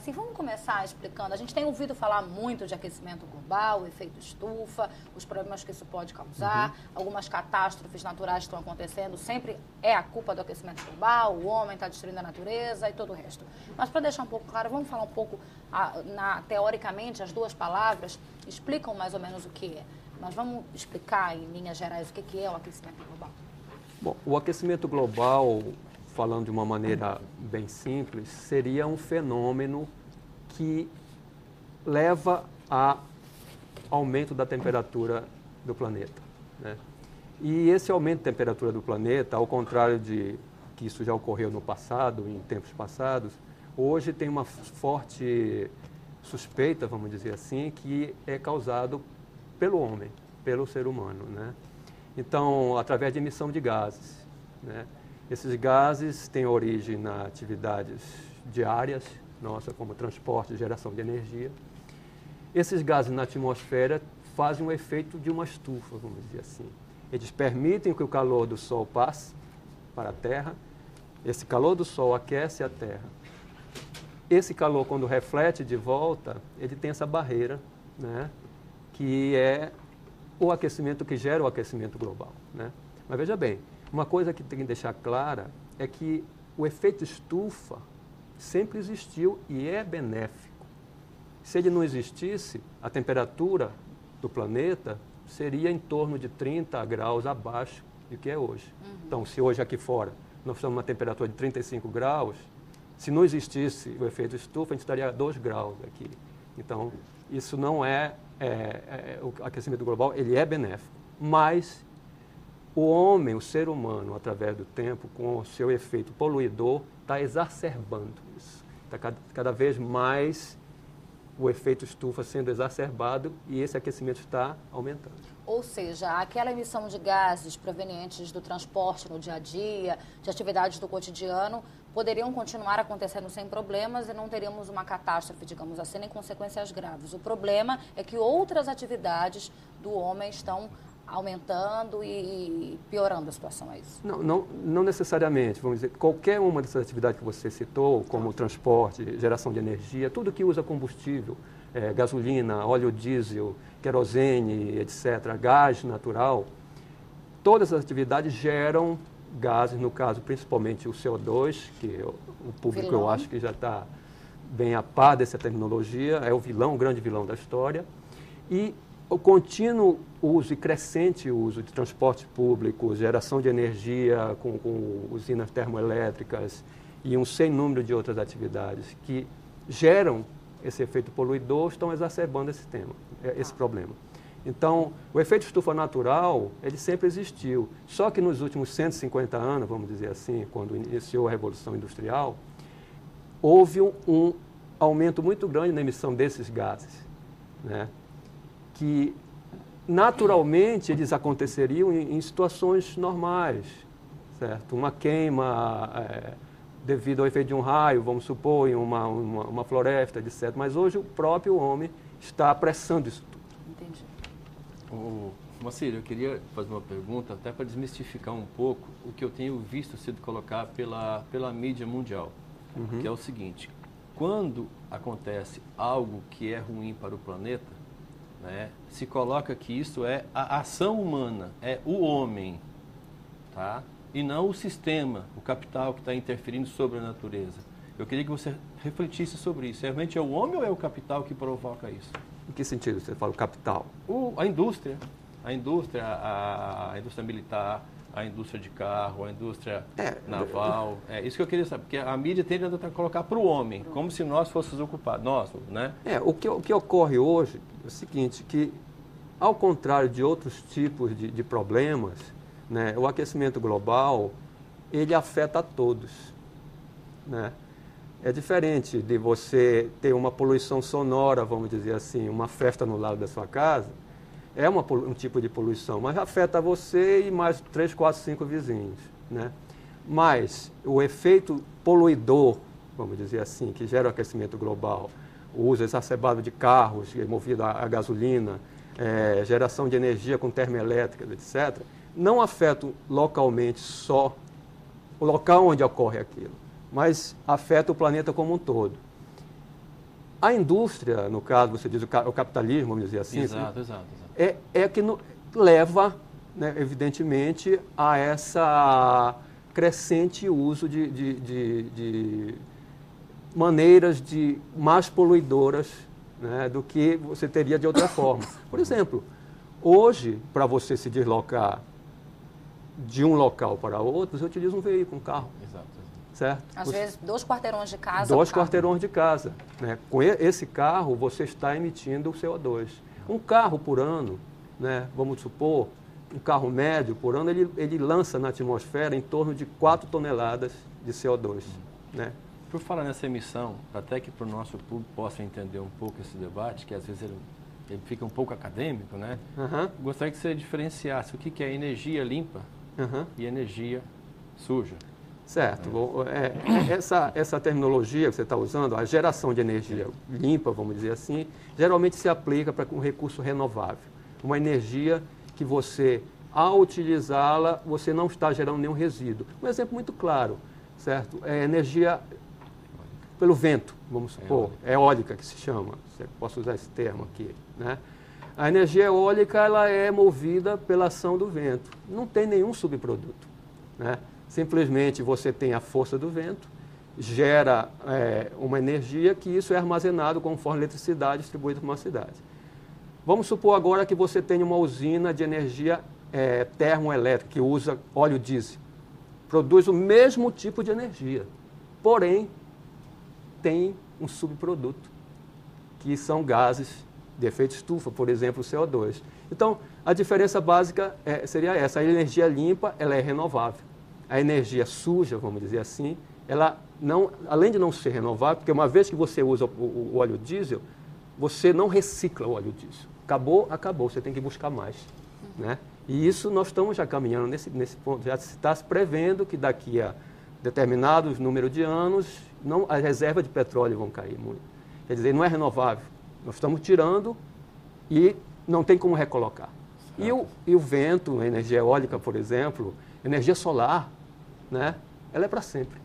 assim, vamos começar explicando. A gente tem ouvido falar muito de aquecimento global, efeito estufa, os problemas que isso pode causar, algumas catástrofes naturais que estão acontecendo, sempre é a culpa do aquecimento global, o homem está destruindo a natureza e todo o resto. Mas para deixar um pouco claro, vamos falar um pouco, teoricamente, as duas palavras explicam mais ou menos o que é. Mas vamos explicar, em linhas gerais, o que é o aquecimento global. Bom, o aquecimento global, falando de uma maneira bem simples, seria um fenômeno que leva a aumento da temperatura do planeta, né? E esse aumento da temperatura do planeta, ao contrário de que isso já ocorreu no passado, em tempos passados, hoje tem uma forte suspeita, vamos dizer assim, que é causado pelo homem, pelo ser humano, né? Então, através de emissão de gases, né? Esses gases têm origem nas atividades diárias, nossa, como transporte e geração de energia. Esses gases na atmosfera fazem um efeito de uma estufa, vamos dizer assim. Eles permitem que o calor do Sol passe para a Terra. Esse calor do Sol aquece a Terra. Esse calor, quando reflete de volta, ele tem essa barreira, né? Que é o aquecimento que gera o aquecimento global, né? Mas veja bem, uma coisa que tem que deixar clara é que o efeito estufa sempre existiu e é benéfico. Se ele não existisse, a temperatura do planeta seria em torno de 30 graus abaixo do que é hoje. Então, se hoje aqui fora nós estamos numa temperatura de 35 graus, se não existisse o efeito estufa, a gente estaria a 2 graus aqui. Então, isso não o aquecimento global, ele é benéfico, mas o homem, o ser humano, através do tempo, com o seu efeito poluidor, está exacerbando isso. Está cada vez mais o efeito estufa sendo exacerbado e esse aquecimento está aumentando. Ou seja, aquela emissão de gases provenientes do transporte no dia a dia, de atividades do cotidiano, poderiam continuar acontecendo sem problemas e não teríamos uma catástrofe, digamos assim, nem consequências graves. O problema é que outras atividades do homem estão aumentando e piorando a situação, é isso? Não necessariamente. Vamos dizer, qualquer uma dessas atividades que você citou, como transporte, geração de energia, tudo que usa combustível, gasolina, óleo diesel, querosene, etc., gás natural, todas as atividades geram gases, no caso principalmente o CO2, que o público eu acho que já está bem a par dessa terminologia, é o grande vilão da história, e o contínuo uso e crescente uso de transporte público, geração de energia com usinas termoelétricas e um sem número de outras atividades que geram esse efeito poluidor estão exacerbando esse problema. Então, o efeito estufa natural, ele sempre existiu. Só que nos últimos 150 anos, vamos dizer assim, quando iniciou a Revolução Industrial, houve um aumento muito grande na emissão desses gases, né? Que naturalmente eles aconteceriam em situações normais, certo? Uma queima devido ao efeito de um raio, vamos supor, em uma floresta, etc. Mas hoje o próprio homem está apressando isso tudo. Entendi. Moacir, eu queria fazer uma pergunta, até para desmistificar um pouco o que eu tenho visto sido colocado pela mídia mundial, que é o seguinte: quando acontece algo que é ruim para o planeta, né, se coloca que isso é a ação humana, é o homem, tá? E não o sistema, o capital que está interferindo sobre a natureza. Eu queria que você refletisse sobre isso. Realmente é o homem ou é o capital que provoca isso? Em que sentido você fala o capital? A indústria. A indústria militar, a indústria de carro, a indústria naval. É isso que eu queria saber, porque a mídia tende a colocar para o homem, como se nós fôssemos ocupados. Nós, né? O que ocorre hoje é o seguinte, que ao contrário de outros tipos de problemas, né, o aquecimento global, ele afeta a todos, né? É diferente de você ter uma poluição sonora, vamos dizer assim, uma festa no lado da sua casa, é um tipo de poluição, mas afeta você e mais 3, 4, 5 vizinhos, né? Mas o efeito poluidor, vamos dizer assim, que gera o aquecimento global, o uso exacerbado de carros movido a gasolina, geração de energia com termoelétricas, etc., não afeta localmente só o local onde ocorre aquilo, mas afeta o planeta como um todo. A indústria, no caso, você diz o capitalismo, vamos dizer assim, Exato. é que leva, né, evidentemente, a essa crescente uso de maneiras mais poluidoras, né, do que você teria de outra forma. Por exemplo, hoje, para você se deslocar de um local para outro, você utiliza um veículo, um carro. Exato. Certo? Às vezes, 2 quarteirões de casa. 2 quarteirões de casa. Né? Com esse carro, você está emitindo o CO2. Um carro por ano, né, vamos supor, um carro médio por ano, ele lança na atmosfera em torno de 4 toneladas de CO2. Né? Por falar nessa emissão, até que para o nosso público possa entender um pouco esse debate, que às vezes ele fica um pouco acadêmico, né? Gostaria que você diferenciasse o que é energia limpa e energia suja. Certo. Essa terminologia que você está usando, a geração de energia limpa, vamos dizer assim, geralmente se aplica para um recurso renovável. Uma energia que você, ao utilizá-la, você não está gerando nenhum resíduo. Um exemplo muito claro, certo? É energia pelo vento, vamos supor, eólica que se chama, posso usar esse termo aqui, né? A energia eólica, ela é movida pela ação do vento, não tem nenhum subproduto, né? Simplesmente você tem a força do vento, gera uma energia que isso é armazenado conforme eletricidade distribuída para uma cidade. Vamos supor agora que você tem uma usina de energia termoelétrica que usa óleo diesel, produz o mesmo tipo de energia, porém tem um subproduto, que são gases de efeito estufa, por exemplo, o CO2. Então, a diferença básica seria essa: a energia limpa, ela é renovável. A energia suja, vamos dizer assim, ela não, além de não ser renovável, porque uma vez que você usa o óleo diesel, você não recicla o óleo diesel. Acabou, você tem que buscar mais. Né? E isso nós estamos já caminhando nesse ponto, já se está prevendo que daqui a determinados número de anos, as reservas de petróleo vão cair muito. Quer dizer, não é renovável. Nós estamos tirando e não tem como recolocar. E o vento, a energia eólica, por exemplo, energia solar, né? Ela é para sempre.